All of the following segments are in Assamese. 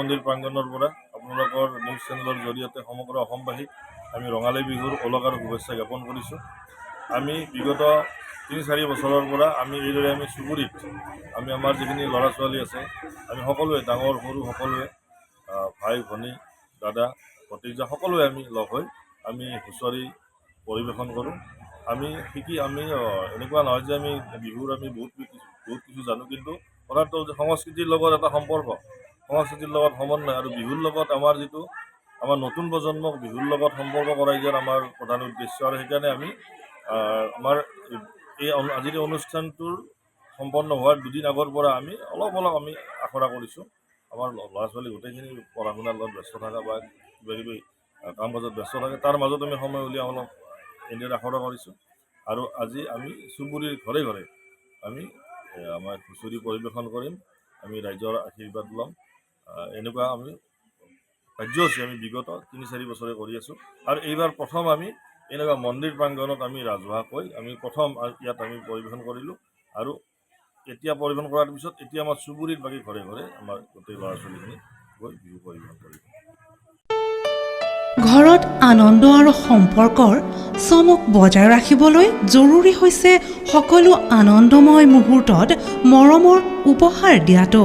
মন্দিৰ প্ৰাংগণৰ পৰা আপোনালোকৰ নিউজ চেনেলৰ জৰিয়তে সমগ্ৰ অসমবাসীক আমি ৰঙালী বিহুৰ ওলগ আৰু শুভেচ্ছা জ্ঞাপন কৰিছোঁ। আমি বিগত ৩-৪ বছৰৰ পৰা আমি এইদৰে আমি চুবুৰীত আমি আমাৰ যিখিনি ল'ৰা ছোৱালী আছে আমি সকলোৱে ডাঙৰ সৰু সকলোৱে ভাই ভনী দাদা ভতিজা সকলোৱে আমি লগ হৈ আমি হুঁচৰি পৰিৱেশন কৰোঁ। আমি এনেকুৱা নহয় যে আমি বিহুৰ আমি বহুত কিছু জানো, কিন্তু কথাটো যে সংস্কৃতিৰ লগত এটা সম্পৰ্ক, সংস্কৃতিৰ লগত সমন্বয় আৰু বিহুৰ লগত আমাৰ নতুন প্ৰজন্মক বিহুৰ লগত সম্পৰ্ক কৰাই দিয়াৰ আমাৰ প্ৰধান উদ্দেশ্য। আৰু সেইকাৰণে আমি আমাৰ এই আজিৰ অনুষ্ঠানটোৰ সম্পন্ন হোৱাৰ দুদিন আগৰ পৰা আমি অলপ আমি আখৰা কৰিছোঁ। আমাৰ ল'ৰা ছোৱালী গোটেইখিনি পঢ়া শুনাৰ লগত ব্যস্ত থকা বা কিবা কিবি কাম কাজত ব্যস্ত থাকে, তাৰ মাজত আমি সময় উলিয়াই অলপ এনেদৰে আখৰা কৰিছোঁ। আৰু আজি আমি চুবুৰীৰ ঘৰে ঘৰে আমি আমাৰ হুঁচৰি পৰিৱেশন কৰিম, আমি ৰাইজৰ আশীৰ্বাদ ল'ম। এনেকুৱা আমি কাৰ্যসূচী আমি বিগত ৩-৪ বছৰে কৰি আছোঁ। আৰু এইবাৰ প্ৰথম আমি এনেকুৱা মন্দিৰ প্ৰাংগণত আমি ৰাজহুৱাকৈ আমি প্ৰথম ইয়াত আমি পৰিৱেশন কৰিলোঁ। আৰু এতিয়া পৰিৱেশন কৰাৰ পিছত এতিয়া আমাৰ চুবুৰীৰ বাকী ঘৰে ঘৰে আমাৰ গোটেই ল'ৰা ছোৱালীখিনি গৈ বিহু পৰিৱেশন কৰিব। ঘৰত আনন্দ আৰু সম্পৰ্কৰ চমক বজাই ৰাখিবলৈ জৰুৰী হৈছে সকলো আনন্দময় মুহূৰ্তত মৰমৰ উপহাৰ দিয়াটো।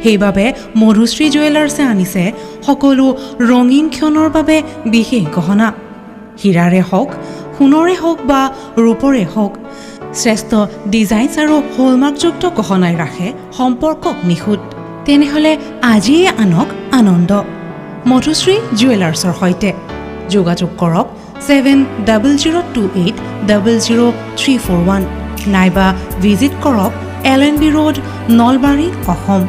সেইবাবে মধুশ্ৰী জুৱেলাৰ্ছে আনিছে সকলো ৰঙীন ক্ষণৰ বাবে বিশেষ গহনা। হীৰাৰে হওক, সোণৰে হওক বা ৰূপৰে হওক, শ্ৰেষ্ঠ ডিজাইনছ আৰু হলমাৰ্কযুক্ত গহনাই ৰাখে সম্পৰ্কক নিখুঁত। তেনেহ'লে আজিয়ে আনক আনন্দ মধুশ্ৰী জুৱেলাৰ্ছৰ সৈতে। যোগাযোগ কৰক 7028000341 নাইবা ভিজিট কৰক LNB ৰোড, নলবাৰী, অসম।